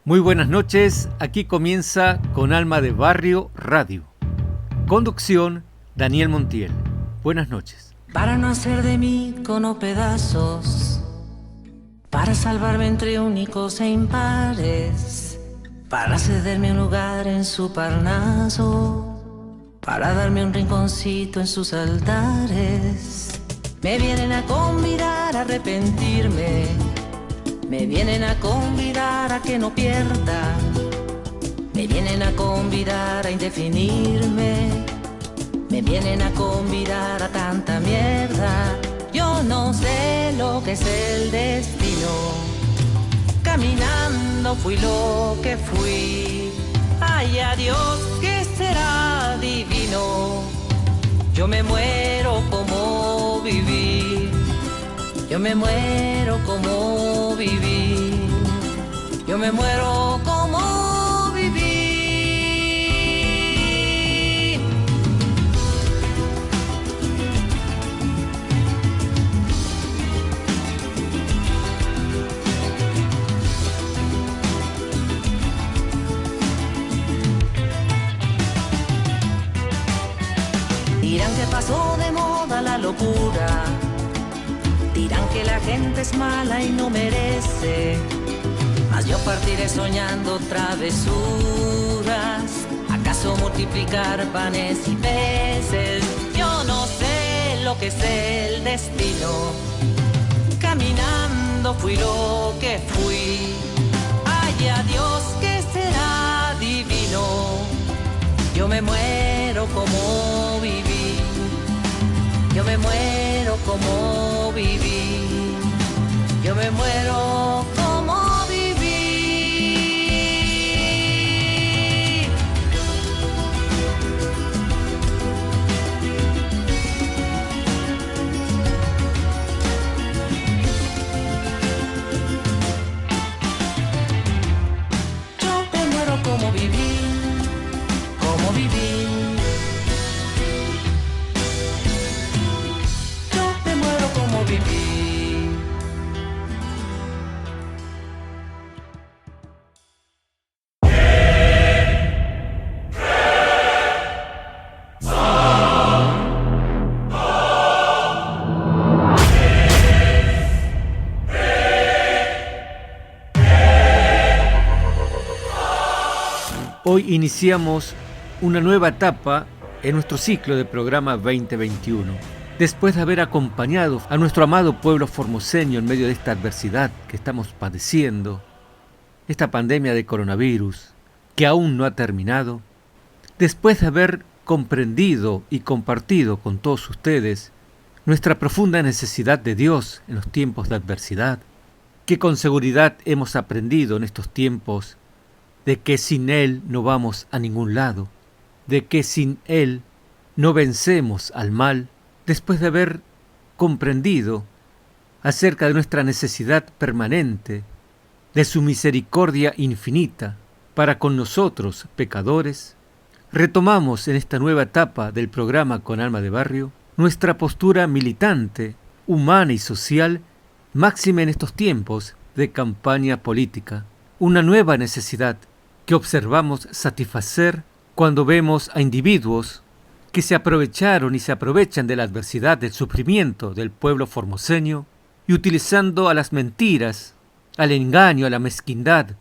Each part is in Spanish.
Muy buenas noches, aquí comienza Con Alma de Barrio Radio. Conducción, Daniel Montiel. Buenas noches. Para no hacer de mí cono pedazos, para salvarme entre únicos e impares, para cederme un lugar en su Parnaso, para darme un rinconcito en sus altares. Me vienen a convidar a arrepentirme, me vienen a convidar a que no pierda, me vienen a convidar a indefinirme, me vienen a convidar a tanta mierda. Yo no sé lo que es el destino, caminando fui lo que fui. Ay, adiós, que será divino. Yo me muero como viví, yo me muero como viví, yo me muero como viví. Dirán que pasó de moda la locura, dirán que la gente es mala y no merece, mas yo partiré soñando travesuras. ¿Acaso multiplicar panes y peces? Yo no sé lo que es el destino, caminando fui lo que fui. Ay, adiós, que será divino. Yo me muero como viví, yo me muero como viví, yo me muero como viví. Yo me muero como viví, como viví. Hoy iniciamos una nueva etapa en nuestro ciclo de programa 2021. Después de haber acompañado a nuestro amado pueblo formoseño en medio de esta adversidad que estamos padeciendo, esta pandemia de coronavirus que aún no ha terminado, después de haber comprendido y compartido con todos ustedes nuestra profunda necesidad de Dios en los tiempos de adversidad, que con seguridad hemos aprendido en estos tiempos de que sin Él no vamos a ningún lado, de que sin Él no vencemos al mal, después de haber comprendido acerca de nuestra necesidad permanente, de su misericordia infinita para con nosotros, pecadores, retomamos en esta nueva etapa del programa Con Alma de Barrio nuestra postura militante, humana y social, máxima en estos tiempos de campaña política, una nueva necesidad que observamos satisfacer cuando vemos a individuos que se aprovecharon y se aprovechan de la adversidad, del sufrimiento del pueblo formoseño, y utilizando a las mentiras, al engaño, a la mezquindad,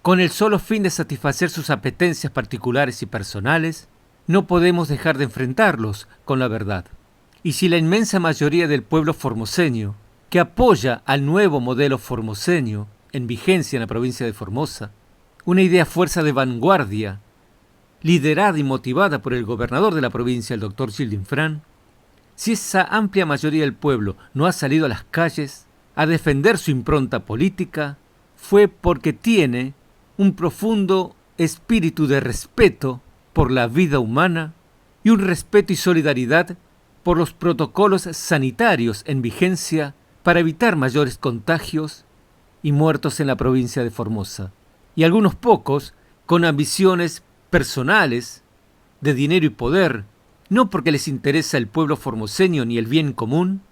con el solo fin de satisfacer sus apetencias particulares y personales, no podemos dejar de enfrentarlos con la verdad. Y si la inmensa mayoría del pueblo formoseño, que apoya al nuevo modelo formoseño en vigencia en la provincia de Formosa, una idea fuerza de vanguardia, liderada y motivada por el gobernador de la provincia, el doctor Gilles Fran, si esa amplia mayoría del pueblo no ha salido a las calles a defender su impronta política, fue porque tiene un profundo espíritu de respeto por la vida humana y un respeto y solidaridad por los protocolos sanitarios en vigencia para evitar mayores contagios y muertos en la provincia de Formosa. Y algunos pocos con ambiciones personales de dinero y poder, no porque les interesa el pueblo formoseño ni el bien común,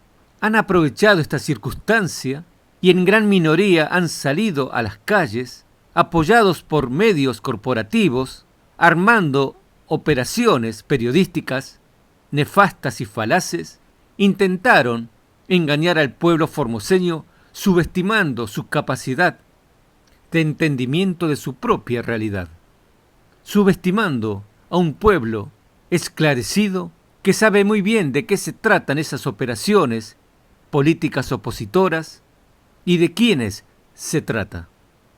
han aprovechado esta circunstancia y en gran minoría han salido a las calles apoyados por medios corporativos, armando operaciones periodísticas nefastas y falaces, intentaron engañar al pueblo formoseño subestimando su capacidad de entendimiento de su propia realidad, subestimando a un pueblo esclarecido que sabe muy bien de qué se tratan esas operaciones políticas opositoras y de quiénes se trata.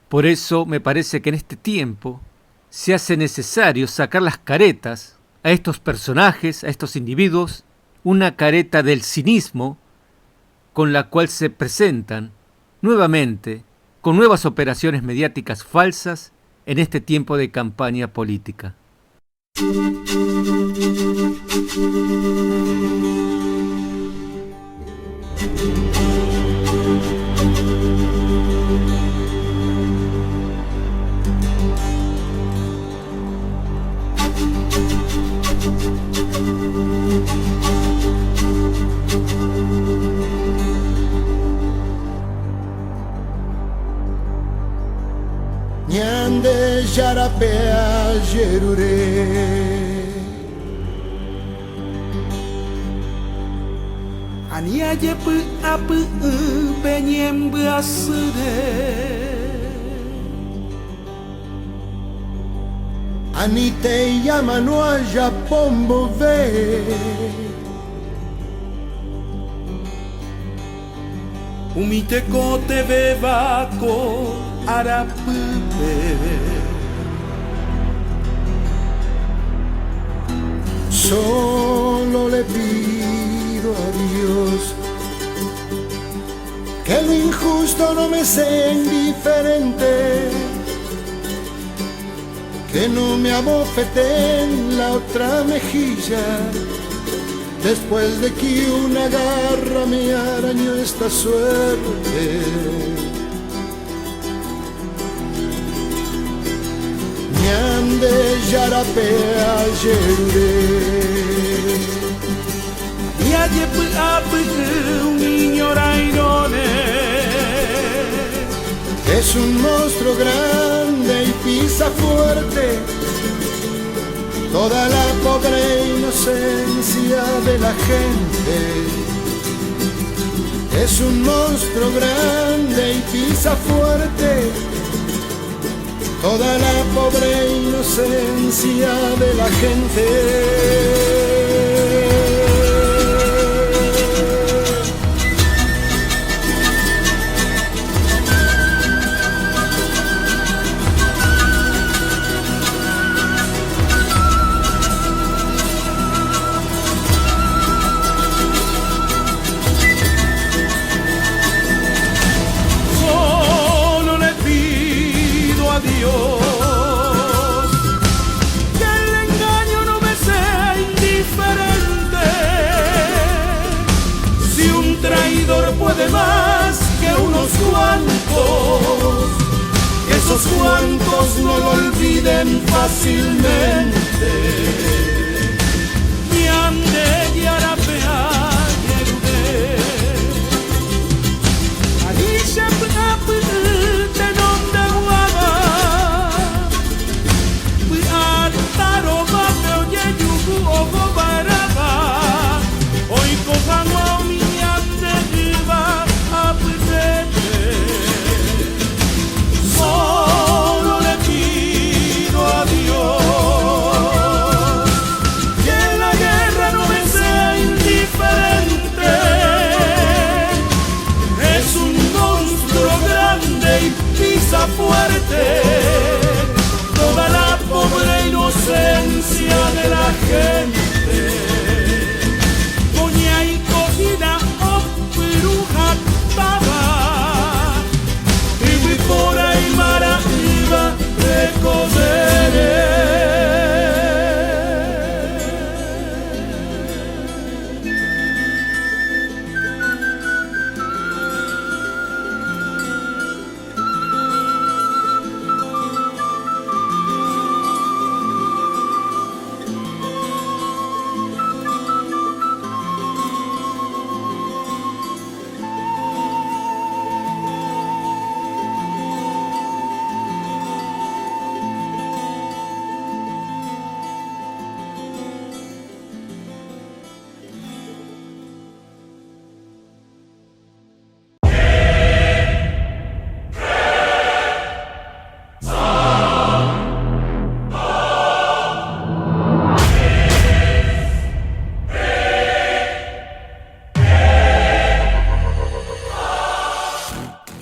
Por eso me parece que en este tiempo se hace necesario sacar las caretas a estos personajes, a estos individuos, una careta del cinismo con la cual se presentan nuevamente con nuevas operaciones mediáticas falsas en este tiempo de campaña política. Nyande jarapea jerure Ania jepu apu penyem beasude Anite yamano a japombo ve Umite kote vevako Arapupe Solo le pido a Dios que lo injusto no me sea indiferente, que no me abofete en la otra mejilla después de que una garra me arañó esta suerte. Nyande jarapea jerure Yajepu apu un niño rairone Es un monstruo grande y pisa fuerte toda la pobre inocencia de la gente. Es un monstruo grande y pisa fuerte toda la pobre inocencia de la gente. Puede más que unos cuantos, esos cuantos no lo olviden fácilmente. Nyande yarapea yerude Anisha apu te nonde guava Wi ataro mapeo yeyugu ogo baraba Hoy cojamo mi solo le pido a Dios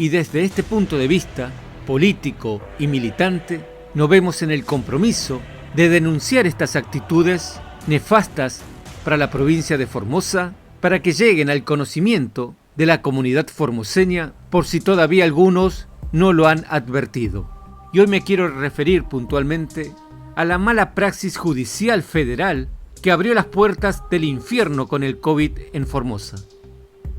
Y desde este punto de vista, político y militante, nos vemos en el compromiso de denunciar estas actitudes nefastas para la provincia de Formosa, para que lleguen al conocimiento de la comunidad formoseña, por si todavía algunos no lo han advertido. Y hoy me quiero referir puntualmente a la mala praxis judicial federal que abrió las puertas del infierno con el COVID en Formosa.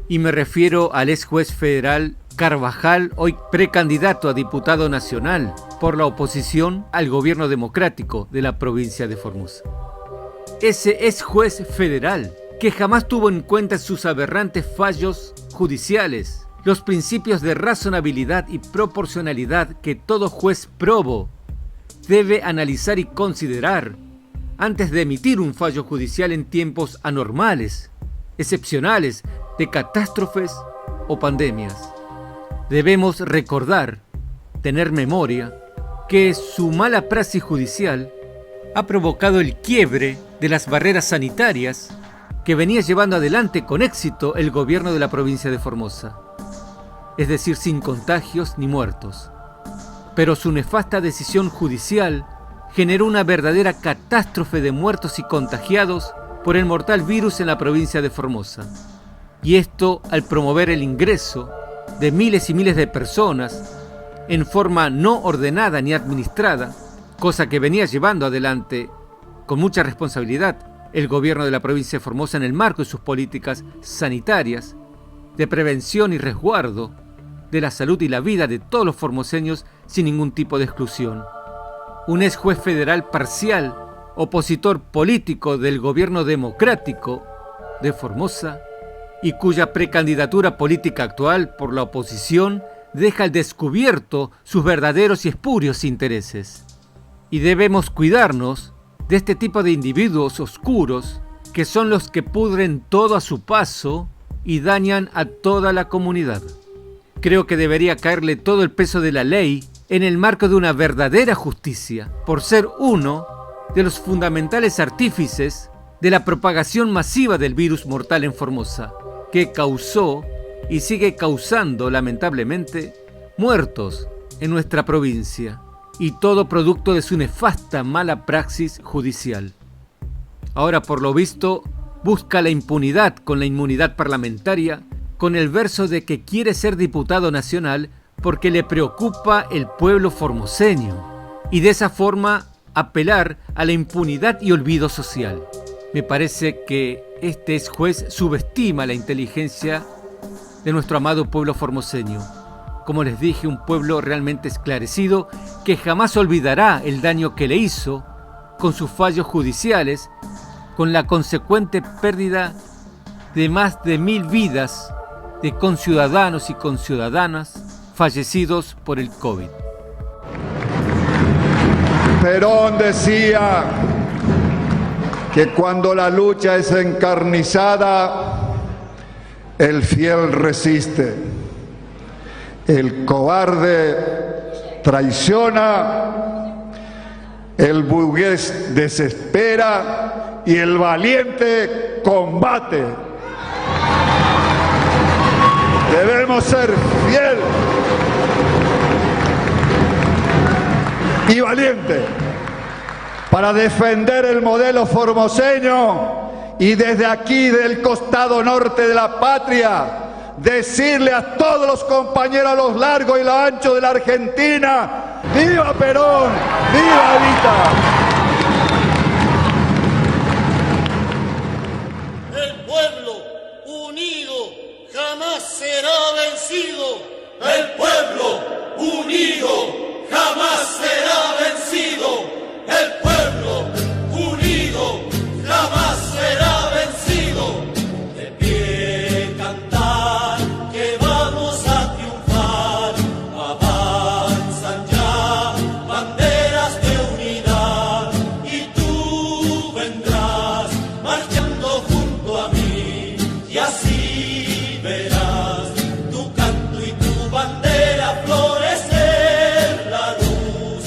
Y me refiero al ex juez federal Carvajal, hoy precandidato a diputado nacional por la oposición al gobierno democrático de la provincia de Formosa. Ese ex juez federal que jamás tuvo en cuenta sus aberrantes fallos judiciales, los principios de razonabilidad y proporcionalidad que todo juez probo debe analizar y considerar antes de emitir un fallo judicial en tiempos anormales, excepcionales, de catástrofes o pandemias. Debemos recordar, tener memoria, que su mala praxis judicial ha provocado el quiebre de las barreras sanitarias que venía llevando adelante con éxito el gobierno de la provincia de Formosa, es decir, sin contagios ni muertos. Pero su nefasta decisión judicial generó una verdadera catástrofe de muertos y contagiados por el mortal virus en la provincia de Formosa. Y esto al promover el ingreso de miles y miles de personas en forma no ordenada ni administrada, cosa que venía llevando adelante con mucha responsabilidad el gobierno de la provincia de Formosa en el marco de sus políticas sanitarias, de prevención y resguardo de la salud y la vida de todos los formoseños sin ningún tipo de exclusión. Un ex juez federal parcial, opositor político del gobierno democrático de Formosa, y cuya precandidatura política actual por la oposición deja al descubierto sus verdaderos y espurios intereses. Y debemos cuidarnos de este tipo de individuos oscuros que son los que pudren todo a su paso y dañan a toda la comunidad. Creo que debería caerle todo el peso de la ley en el marco de una verdadera justicia, por ser uno de los fundamentales artífices de la propagación masiva del virus mortal en Formosa, que causó y sigue causando, lamentablemente, muertos en nuestra provincia, y todo producto de su nefasta mala praxis judicial. Ahora, por lo visto, busca la impunidad con la inmunidad parlamentaria, con el verso de que quiere ser diputado nacional porque le preocupa el pueblo formoseño, y de esa forma apelar a la impunidad y olvido social. Me parece que este ex juez subestima la inteligencia de nuestro amado pueblo formoseño. Como les dije, un pueblo realmente esclarecido que jamás olvidará el daño que le hizo con sus fallos judiciales, con la consecuente pérdida de más de 1000 vidas de conciudadanos y conciudadanas fallecidos por el COVID. Perón decía que cuando la lucha es encarnizada, el fiel resiste, el cobarde traiciona, el burgués desespera y el valiente combate. Debemos ser fiel y valiente para defender el modelo formoseño y desde aquí, del costado norte de la patria, decirle a todos los compañeros a los largos y los anchos de la Argentina: ¡viva Perón! ¡Viva Evita! El pueblo unido jamás será vencido. El pueblo unido jamás será vencido. El pueblo unido jamás será vencido. De pie cantar que vamos a triunfar. Avanzan ya banderas de unidad y tú vendrás marchando junto a mí y así verás tu canto y tu bandera florecer la luz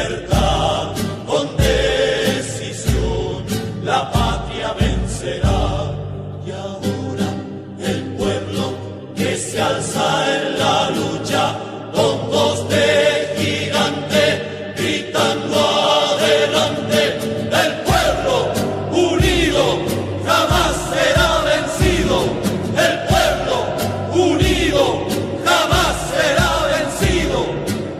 libertad, con decisión, la patria vencerá. Y ahora el pueblo que se alza en la lucha, con voz de gigante, gritando adelante. El pueblo unido jamás será vencido. El pueblo unido jamás será vencido.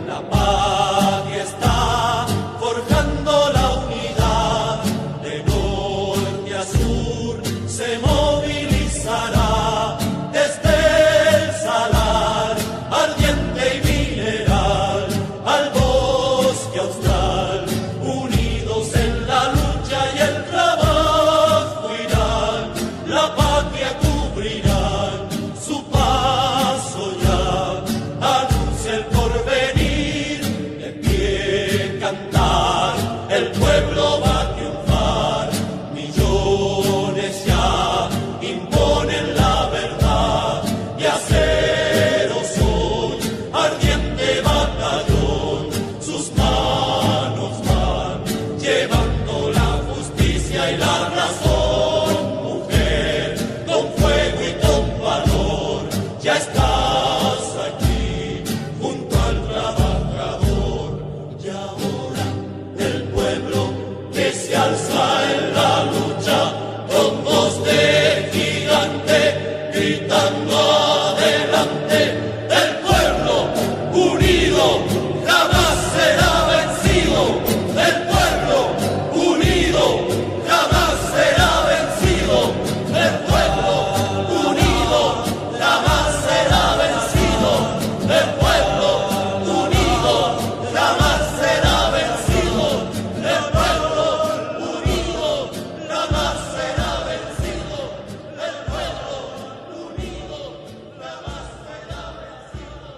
La patria está forjando la unidad. De norte a sur se movilizará. Desde el salar ardiente y mineral al bosque austral, unidos en la lucha y el trabajo irán. La patria cubrirán su paso ya, anuncia el porvenir, de pie cantar, el pueblo va a triunfar. Millones ya imponen la verdad y acero son, ardiente batallón, sus manos van llevando la justicia y la razón. Mujer, con fuego y con valor, ya estás aquí junto al trabajador. Y ahora el pueblo que se alza en la lucha, con voz de gigante, gritando adelante. El pueblo unido jamás será vencido. El pueblo unido jamás será vencido. El pueblo unido jamás será vencido. El pueblo unido jamás será vencido. El pueblo unido jamás será vencido. El pueblo unido jamás será vencido.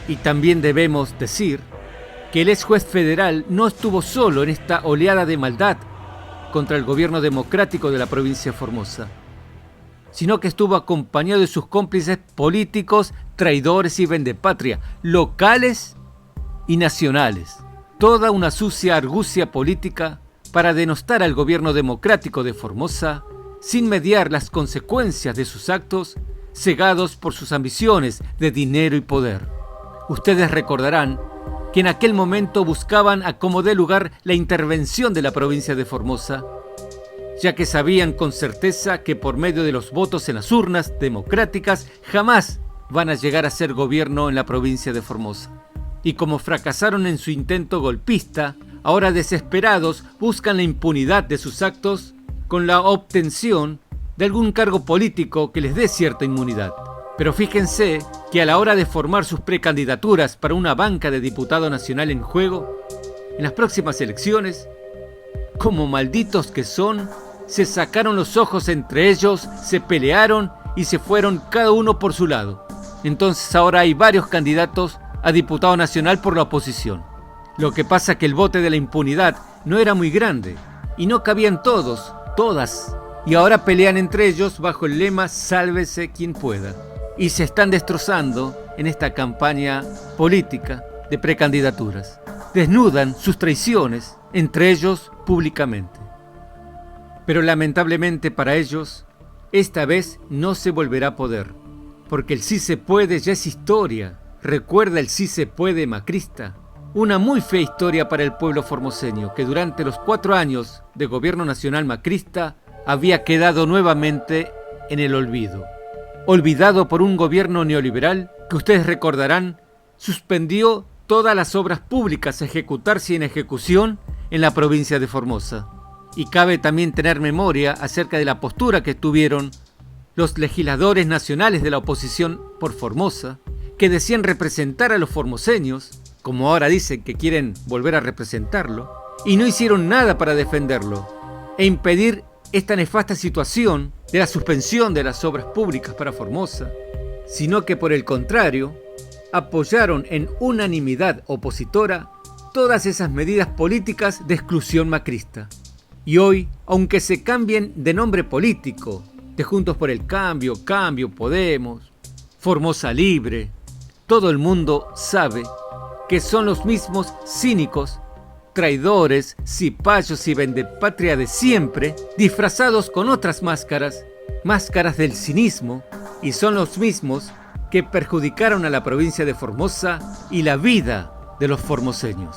Y también debemos decir que el ex juez federal no estuvo solo en esta oleada de maldad contra el gobierno democrático de la provincia de Formosa, sino que estuvo acompañado de sus cómplices políticos, traidores y vendepatria, locales y nacionales. Toda una sucia argucia política para denostar al gobierno democrático de Formosa sin mediar las consecuencias de sus actos, cegados por sus ambiciones de dinero y poder. Ustedes recordarán que en aquel momento buscaban a como dé lugar la intervención de la provincia de Formosa, ya que sabían con certeza que por medio de los votos en las urnas democráticas jamás van a llegar a ser gobierno en la provincia de Formosa. Y como fracasaron en su intento golpista, ahora desesperados buscan la impunidad de sus actos con la obtención de algún cargo político que les dé cierta inmunidad. Pero fíjense que a la hora de formar sus precandidaturas para una banca de diputado nacional en juego, en las próximas elecciones, como malditos que son, se sacaron los ojos entre ellos, se pelearon y se fueron cada uno por su lado. Entonces ahora hay varios candidatos a diputado nacional por la oposición. Lo que pasa es que el bote de la impunidad no era muy grande y no cabían todos, todas, y ahora pelean entre ellos bajo el lema "Sálvese quien pueda". Y se están destrozando en esta campaña política de precandidaturas. Desnudan sus traiciones entre ellos públicamente. Pero lamentablemente para ellos, esta vez no se volverá a poder, porque el sí se puede ya es historia. Recuerda el sí se puede macrista. Una muy fea historia para el pueblo formoseño, que durante los 4 años de gobierno nacional macrista había quedado nuevamente en el olvido. Olvidado por un gobierno neoliberal que ustedes recordarán, suspendió todas las obras públicas a ejecutarse y en ejecución en la provincia de Formosa. Y cabe también tener memoria acerca de la postura que tuvieron los legisladores nacionales de la oposición por Formosa, que decían representar a los formoseños, como ahora dicen que quieren volver a representarlo, y no hicieron nada para defenderlo e impedir esta nefasta situación de la suspensión de las obras públicas para Formosa, sino que por el contrario, apoyaron en unanimidad opositora todas esas medidas políticas de exclusión macrista. Y hoy, aunque se cambien de nombre político, de Juntos por el Cambio, Podemos, Formosa Libre, todo el mundo sabe que son los mismos cínicos, traidores, cipayos y vendepatria de siempre, disfrazados con otras máscaras del cinismo, y son los mismos que perjudicaron a la provincia de Formosa y la vida de los formoseños.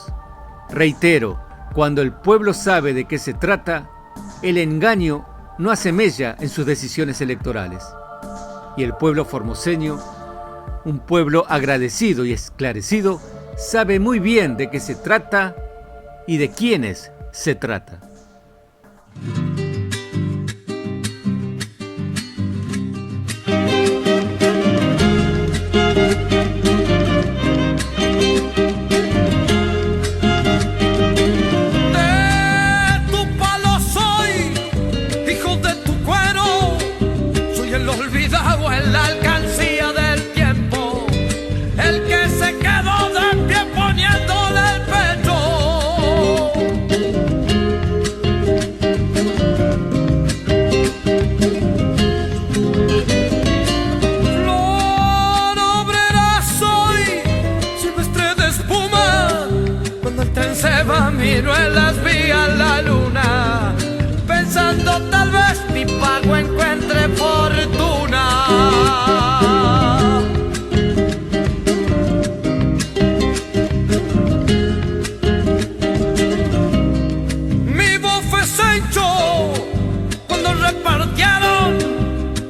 Reitero, cuando el pueblo sabe de qué se trata, el engaño no hace mella en sus decisiones electorales. Y el pueblo formoseño, un pueblo agradecido y esclarecido, sabe muy bien de qué se trata y de quiénes se trata. Miro en las vías la luna, pensando tal vez mi pago encuentre fortuna. Mi bofe se hinchó cuando repartieron,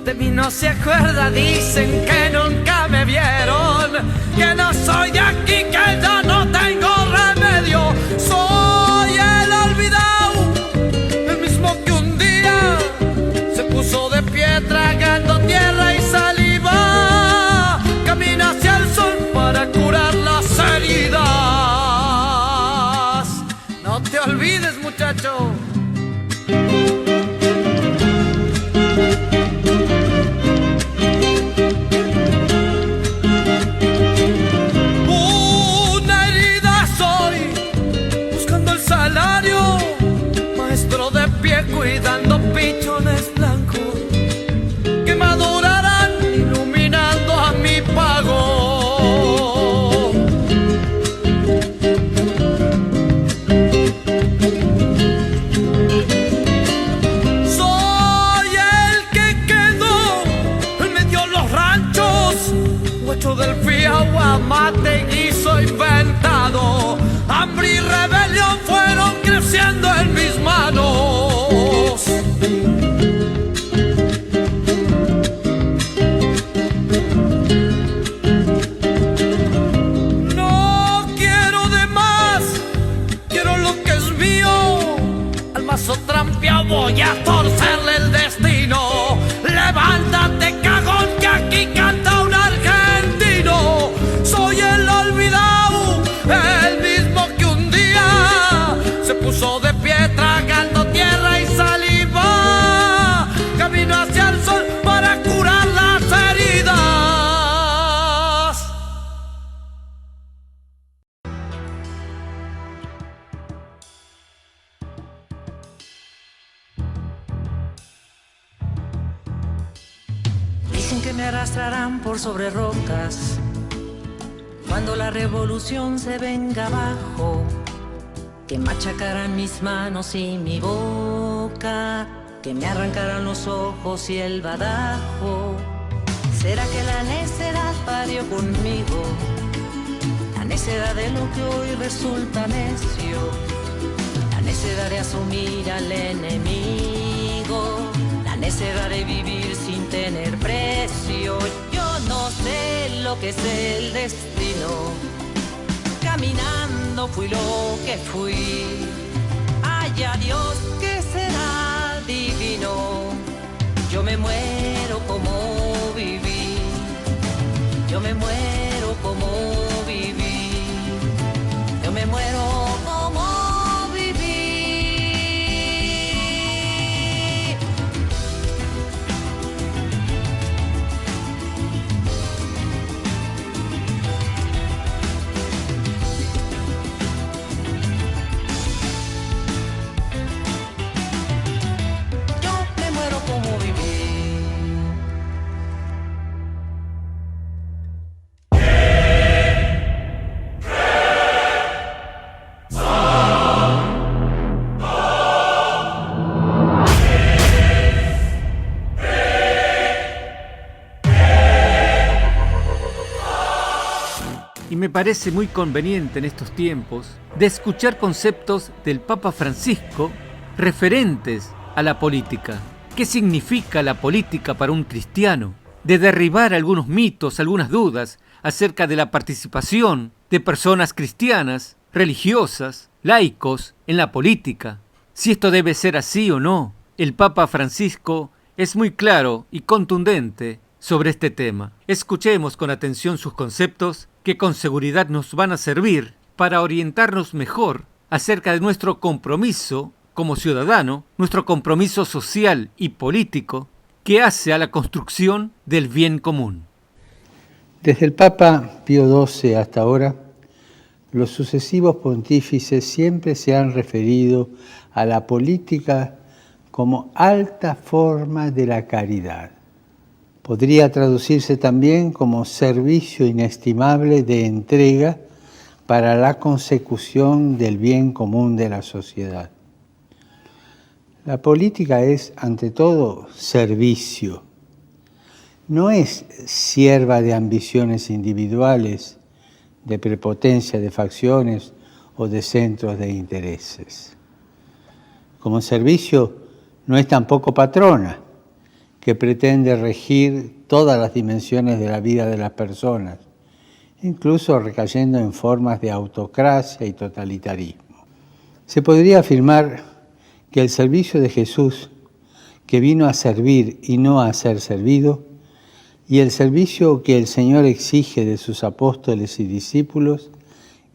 de mí no se acuerda, dicen que nunca me vieron, que no soy de aquí, que ya no tengo remedio. Soy el olvidado, el mismo que un día se puso de pie tragando tierra y saliva. Camina hacia el sol para curar las heridas. No te olvides, muchacho. Cuidando pichones blancos que madurarán iluminando a mi pago. Soy el que quedó en medio de los ranchos, huecho del fiagua, mate, guiso inventado. Hambre y rebelión fueron creciendo en mis manos. No quiero de más, quiero lo que es mío. Al mazo trampeado voy a torcerle el destino. Levántate, cagón, que aquí canta un argentino. Soy el olvidado, el mismo que un día se puso de pie tragando tierra y saliva. Camino hacia el sol para curar las heridas. Dicen que me arrastrarán por sobre rocas cuando la revolución se venga abajo, que machacarán mis manos y mi boca, que me arrancarán los ojos y el badajo. ¿Será que la necedad parió conmigo? La necedad de lo que hoy resulta necio, la necedad de asumir al enemigo, la necedad de vivir sin tener precio. Yo no sé lo que es el destino, caminando fui lo que fui. Ay, a Dios que será divino. Yo me muero como viví, yo me muero como viví, yo me muero como viví. y me parece muy conveniente en estos tiempos de escuchar conceptos del Papa Francisco referentes a la política. ¿Qué significa la política para un cristiano? De derribar algunos mitos, algunas dudas acerca de la participación de personas cristianas, religiosas, laicos en la política. Si esto debe ser así o no. El Papa Francisco es muy claro y contundente sobre este tema. Escuchemos con atención sus conceptos que con seguridad nos van a servir para orientarnos mejor acerca de nuestro compromiso como ciudadano, nuestro compromiso social y político que hace a la construcción del bien común. Desde el Papa Pío XII hasta ahora, los sucesivos pontífices siempre se han referido a la política como alta forma de la caridad. Podría traducirse también como servicio inestimable de entrega para la consecución del bien común de la sociedad. La política es, ante todo, servicio. No es sierva de ambiciones individuales, de prepotencia de facciones o de centros de intereses. Como servicio, no es tampoco patrona, que pretende regir todas las dimensiones de la vida de las personas, incluso recayendo en formas de autocracia y totalitarismo. Se podría afirmar que el servicio de Jesús, que vino a servir y no a ser servido, y el servicio que el Señor exige de sus apóstoles y discípulos,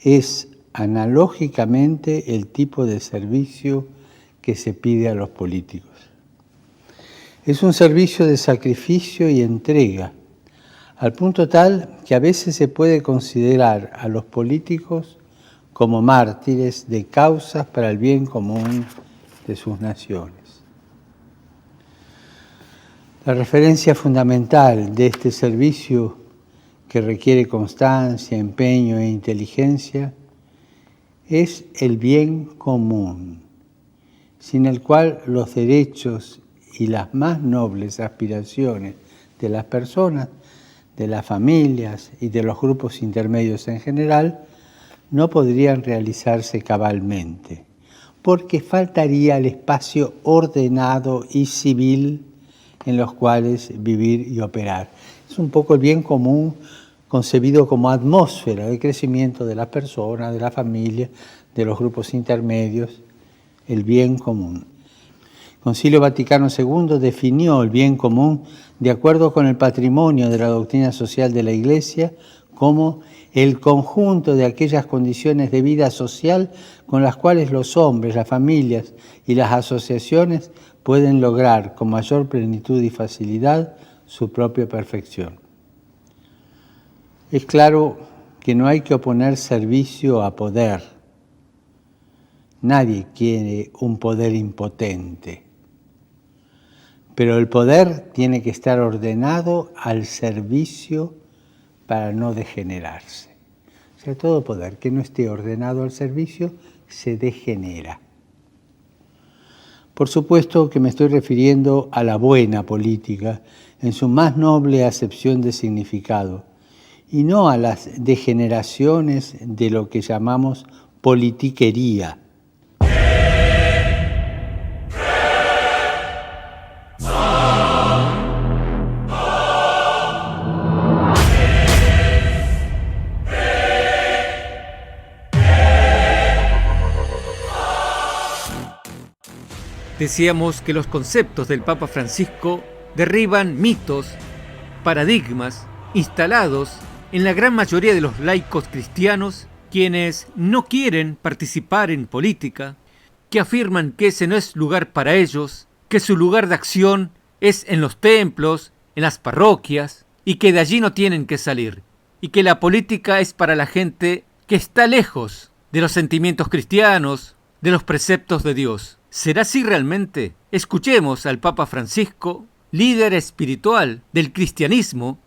es analógicamente el tipo de servicio que se pide a los políticos. Es un servicio de sacrificio y entrega, al punto tal que a veces se puede considerar a los políticos como mártires de causas para el bien común de sus naciones. La referencia fundamental de este servicio, que requiere constancia, empeño e inteligencia, es el bien común, sin el cual los derechos y las más nobles aspiraciones de las personas, de las familias y de los grupos intermedios en general, no podrían realizarse cabalmente, porque faltaría el espacio ordenado y civil en los cuales vivir y operar. Es un poco el bien común concebido como atmósfera de crecimiento de las personas, de la familia, de los grupos intermedios, el bien común. El Concilio Vaticano II definió el bien común de acuerdo con el patrimonio de la doctrina social de la Iglesia como el conjunto de aquellas condiciones de vida social con las cuales los hombres, las familias y las asociaciones pueden lograr con mayor plenitud y facilidad su propia perfección. Es claro que no hay que oponer servicio a poder. Nadie quiere un poder impotente. Pero el poder tiene que estar ordenado al servicio para no degenerarse. O sea, todo poder que no esté ordenado al servicio se degenera. Por supuesto que me estoy refiriendo a la buena política en su más noble acepción de significado y no a las degeneraciones de lo que llamamos politiquería. Decíamos que los conceptos del Papa Francisco derriban mitos, paradigmas instalados en la gran mayoría de los laicos cristianos, quienes no quieren participar en política, que afirman que ese no es lugar para ellos, que su lugar de acción es en los templos, en las parroquias, y que de allí no tienen que salir, y que la política es para la gente que está lejos de los sentimientos cristianos, de los preceptos de Dios. ¿Será así realmente? Escuchemos al Papa Francisco, líder espiritual del cristianismo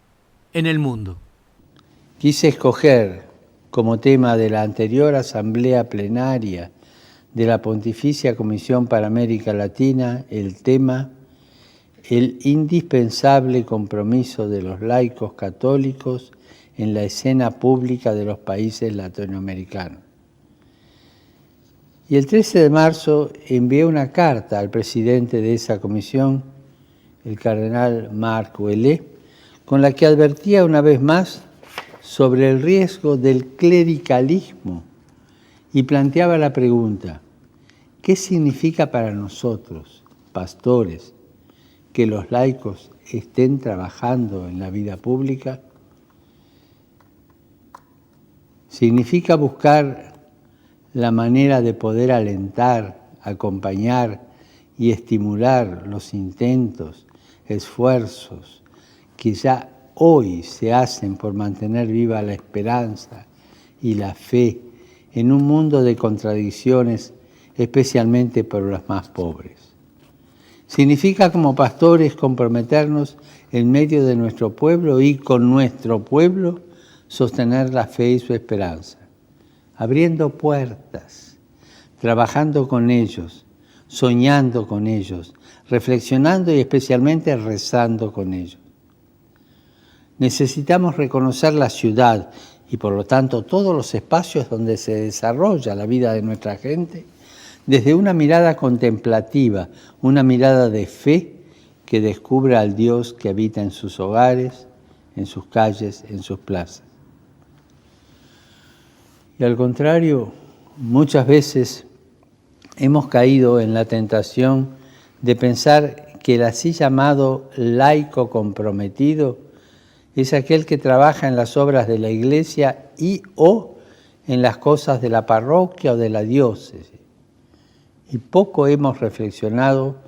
en el mundo. Quise escoger como tema de la anterior asamblea plenaria de la Pontificia Comisión para América Latina el tema «El indispensable compromiso de los laicos católicos en la escena pública de los países latinoamericanos. Y el 13 de marzo envié una carta al presidente de esa comisión, el cardenal Marc Ouellet, con la que advertía una vez más sobre el riesgo del clericalismo y planteaba la pregunta: ¿qué significa para nosotros, pastores, que los laicos estén trabajando en la vida pública? Significa buscar la manera de poder alentar, acompañar y estimular los intentos, esfuerzos que ya hoy se hacen por mantener viva la esperanza y la fe en un mundo de contradicciones, especialmente para los más pobres. Significa como pastores comprometernos en medio de nuestro pueblo y con nuestro pueblo sostener la fe y su esperanza, abriendo puertas, trabajando con ellos, soñando con ellos, reflexionando y especialmente rezando con ellos. Necesitamos reconocer la ciudad y por lo tanto todos los espacios donde se desarrolla la vida de nuestra gente desde una mirada contemplativa, una mirada de fe que descubra al Dios que habita en sus hogares, en sus calles, en sus plazas. Y al contrario, muchas veces hemos caído en la tentación de pensar que el así llamado laico comprometido es aquel que trabaja en las obras de la Iglesia y o en las cosas de la parroquia o de la diócesis. Y poco hemos reflexionado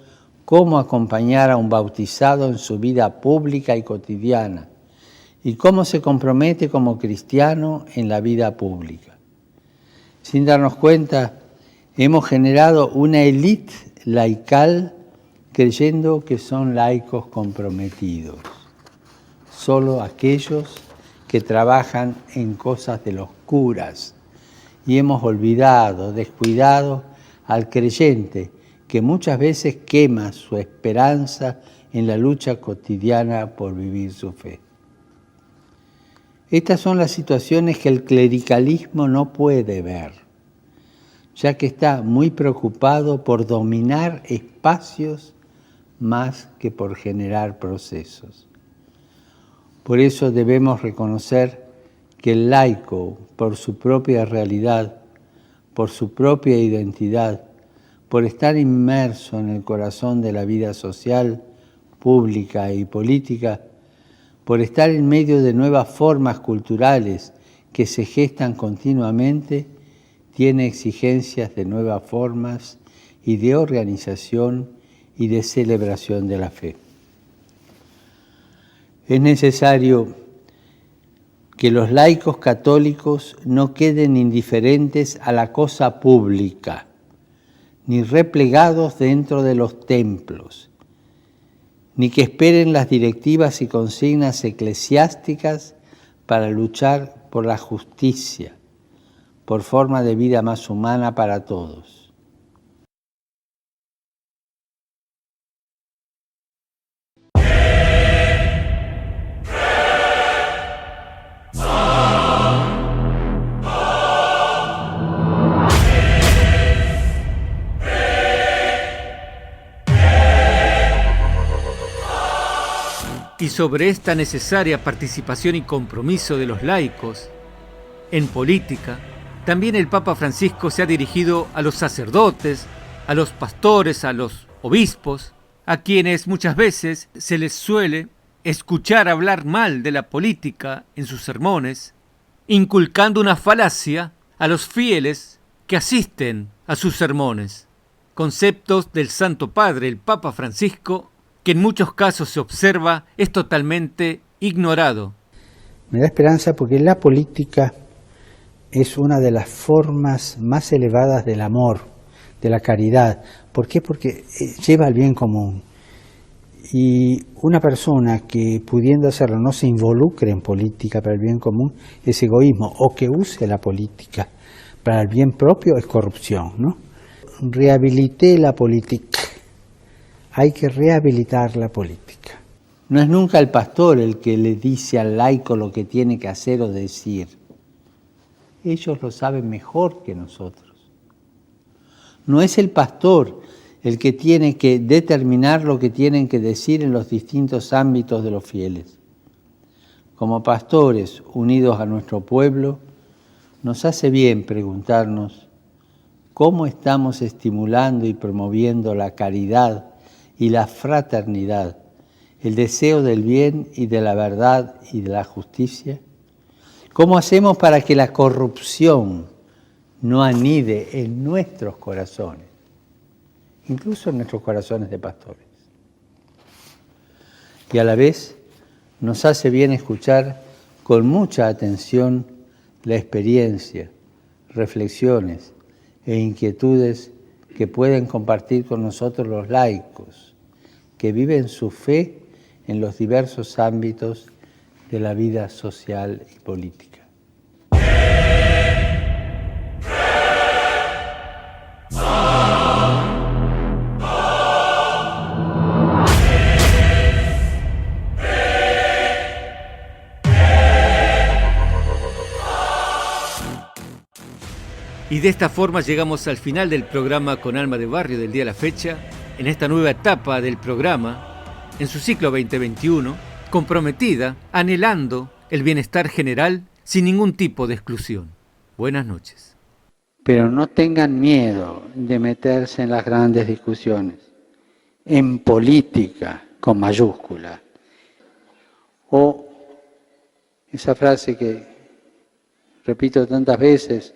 cómo acompañar a un bautizado en su vida pública y cotidiana y cómo se compromete como cristiano en la vida pública. Sin darnos cuenta, hemos generado una élite laical creyendo que son laicos comprometidos. Solo aquellos que trabajan en cosas de los curas. Y hemos olvidado, descuidado al creyente que muchas veces quema su esperanza en la lucha cotidiana por vivir su fe. Estas son las situaciones que el clericalismo no puede ver, ya que está muy preocupado por dominar espacios más que por generar procesos. Por eso debemos reconocer que el laico, por su propia realidad, por su propia identidad, por estar inmerso en el corazón de la vida social, pública y política, por estar en medio de nuevas formas culturales que se gestan continuamente, tiene exigencias de nuevas formas y de organización y de celebración de la fe. Es necesario que los laicos católicos no queden indiferentes a la cosa pública, ni replegados dentro de los templos, ni que esperen las directivas y consignas eclesiásticas para luchar por la justicia, por forma de vida más humana para todos. Y sobre esta necesaria participación y compromiso de los laicos en política, también el Papa Francisco se ha dirigido a los sacerdotes, a los pastores, a los obispos, a quienes muchas veces se les suele escuchar hablar mal de la política en sus sermones, inculcando una falacia a los fieles que asisten a sus sermones. Conceptos del Santo Padre, el Papa Francisco, que en muchos casos se observa es totalmente ignorado. Me da esperanza porque la política es una de las formas más elevadas del amor, de la caridad. ¿Por qué? Porque lleva al bien común. Y una persona que pudiendo hacerlo no se involucre en política para el bien común es egoísmo, o que use la política para el bien propio es corrupción, ¿no? Rehabilité la política. Hay que rehabilitar la política. No es nunca el pastor el que le dice al laico lo que tiene que hacer o decir. Ellos lo saben mejor que nosotros. No es el pastor el que tiene que determinar lo que tienen que decir en los distintos ámbitos de los fieles. Como pastores unidos a nuestro pueblo, nos hace bien preguntarnos cómo estamos estimulando y promoviendo la caridad y la fraternidad, el deseo del bien y de la verdad y de la justicia. ¿Cómo hacemos para que la corrupción no anide en nuestros corazones, incluso en nuestros corazones de pastores? Y a la vez nos hace bien escuchar con mucha atención la experiencia, reflexiones e inquietudes que pueden compartir con nosotros los laicos, que viven su fe en los diversos ámbitos de la vida social y política. Y de esta forma llegamos al final del programa Con Alma de Barrio del día a la fecha, en esta nueva etapa del programa, en su ciclo 2021, comprometida, anhelando el bienestar general sin ningún tipo de exclusión. Buenas noches. Pero no tengan miedo de meterse en las grandes discusiones, en política con mayúscula. O esa frase que repito tantas veces,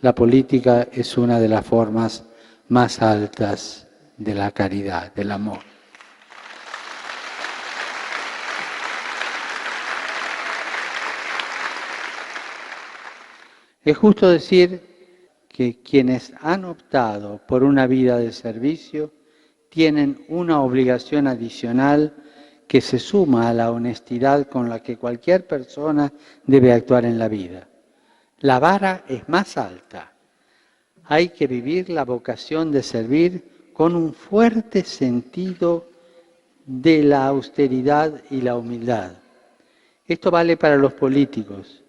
la política es una de las formas más altas de la caridad, del amor. Es justo decir que quienes han optado por una vida de servicio tienen una obligación adicional que se suma a la honestidad con la que cualquier persona debe actuar en la vida. La vara es más alta. Hay que vivir la vocación de servir con un fuerte sentido de la austeridad y la humildad. Esto vale para los políticos,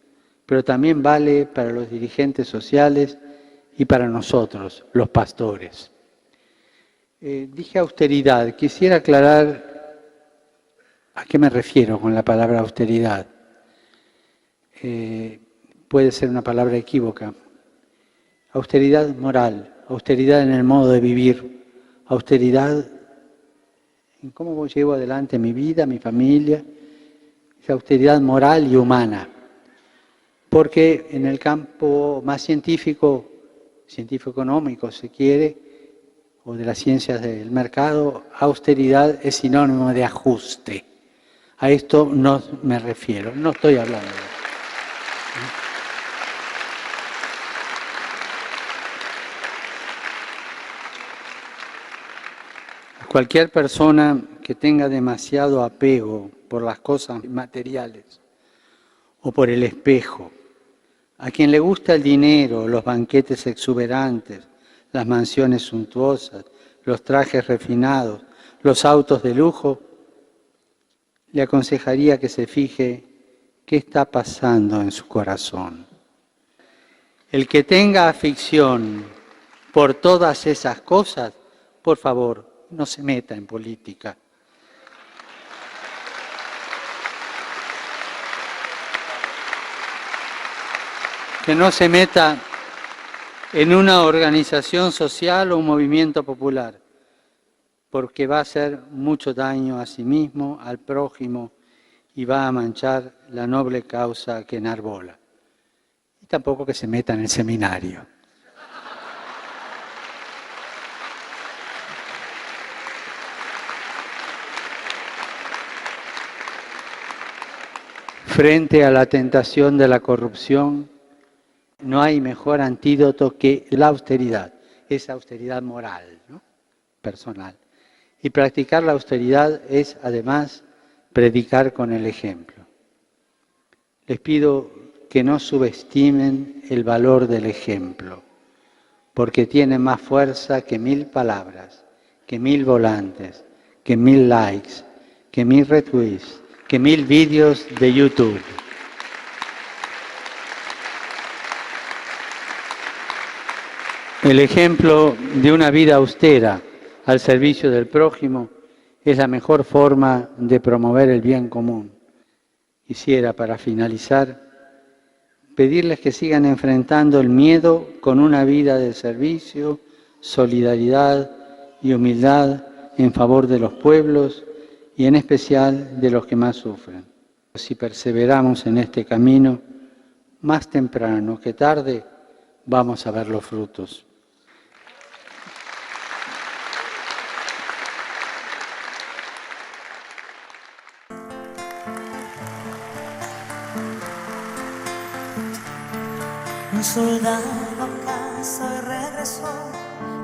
pero también vale para los dirigentes sociales y para nosotros, los pastores. Dije austeridad. Quisiera aclarar a qué me refiero con la palabra austeridad. Puede ser una palabra equívoca. Austeridad moral, austeridad en el modo de vivir, austeridad en cómo llevo adelante mi vida, mi familia, esa austeridad moral y humana. Porque en el campo más científico económico se quiere, o de las ciencias del mercado, austeridad es sinónimo de ajuste. A esto no me refiero, no estoy hablando de eso. Cualquier persona que tenga demasiado apego por las cosas materiales o por el espejo, a quien le gusta el dinero, los banquetes exuberantes, las mansiones suntuosas, los trajes refinados, los autos de lujo, le aconsejaría que se fije qué está pasando en su corazón. El que tenga afición por todas esas cosas, por favor, no se meta en política. Que no se meta en una organización social o un movimiento popular, porque va a hacer mucho daño a sí mismo, al prójimo, y va a manchar la noble causa que enarbola. Y tampoco que se meta en el seminario. Frente a la tentación de la corrupción, no hay mejor antídoto que la austeridad, esa austeridad moral, ¿no? Personal. Y practicar la austeridad es, además, predicar con el ejemplo. Les pido que no subestimen el valor del ejemplo, porque tiene más fuerza que 1000 palabras, que 1000 volantes, que 1000 likes, que 1000 retweets, que 1000 vídeos de YouTube. El ejemplo de una vida austera al servicio del prójimo es la mejor forma de promover el bien común. Quisiera, para finalizar, pedirles que sigan enfrentando el miedo con una vida de servicio, solidaridad y humildad en favor de los pueblos y en especial de los que más sufren. Si perseveramos en este camino, más temprano que tarde vamos a ver los frutos. Un soldado a casa y regresó,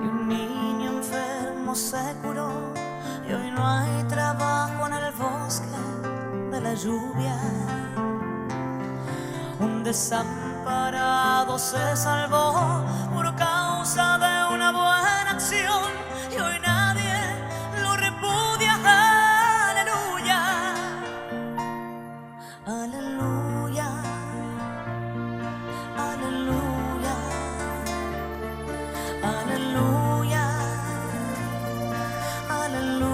y un niño enfermo se curó, y hoy no hay trabajo en el bosque de la lluvia. Un desamparado se salvó por causa de una buena acción, y hoy nadie lo repudia. Aleluya, aleluya, aleluya, aleluya, aleluya.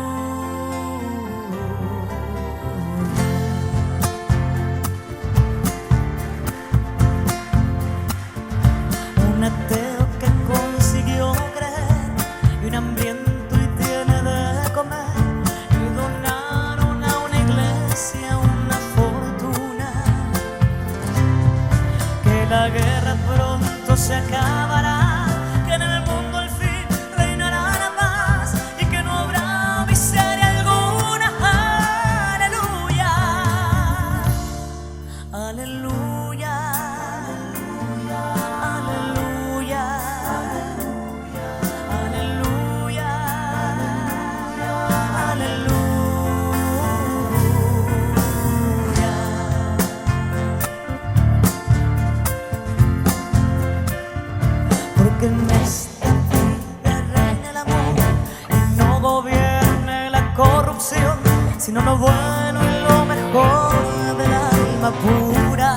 Un ateo que consiguió creer, y un hambriento y tiene de comer, y donaron a una iglesia una fortuna. Que la guerra pronto se acabará, que en el mundo al fin reinará la paz, y que no habrá miseria alguna. Aleluya, aleluya, aleluya, aleluya, aleluya. Porque en esta vida reina el amor y no gobierne la corrupción, sino lo bueno y lo mejor del alma pura.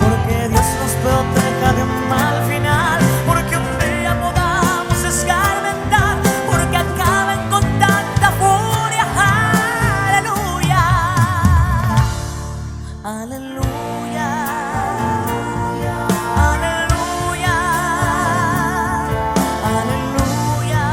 Porque Dios nos proteja de un mal final, porque un día podamos escarmentar, porque acaben con tanta furia. Aleluya, aleluya, aleluya, aleluya,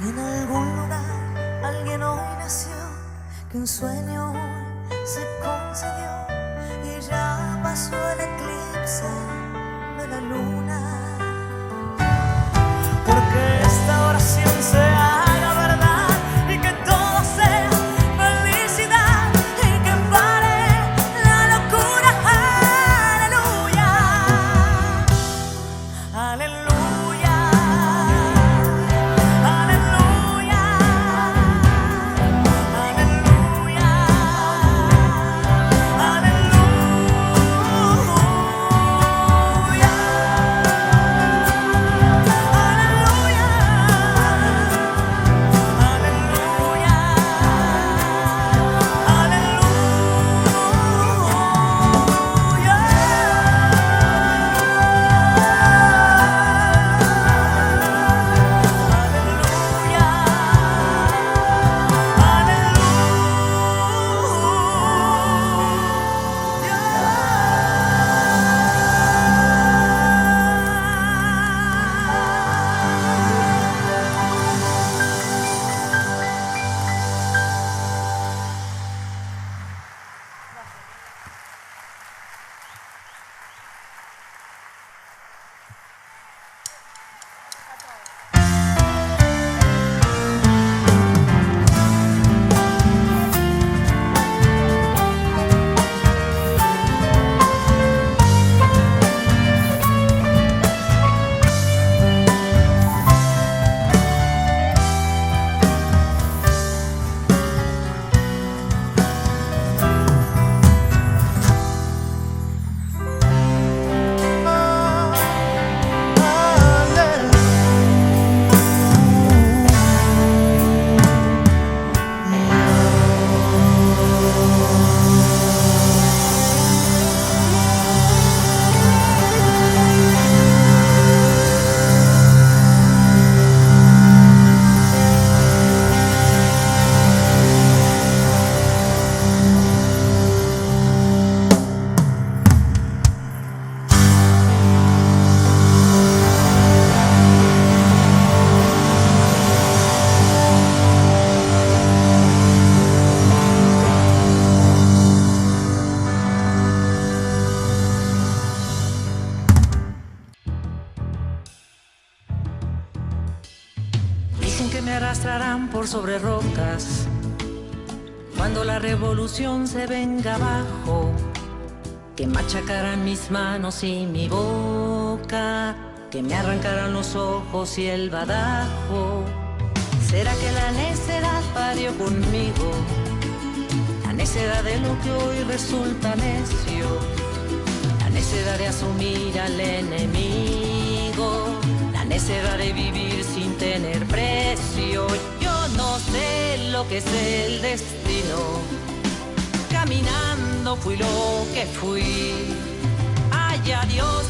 En algún lugar alguien hoy nació, que un sueño hoy se concedió, y ya pasó el eclipse de la luna. Porque esta oración se haga verdad, y que todo sea felicidad, y que pare la locura. Aleluya, aleluya. que me arrastrarán por sobre rocas. Cuando la revolución se venga abajo, que machacarán mis manos y mi boca, que me arrancarán los ojos y el badajo. ¿Será que la necedad parió conmigo? La necedad de lo que hoy resulta necio, la necedad de asumir al enemigo, la necedad de vivir sin tener precio. Yo no sé lo que es el destino, caminando fui lo que fui. Ay, adiós.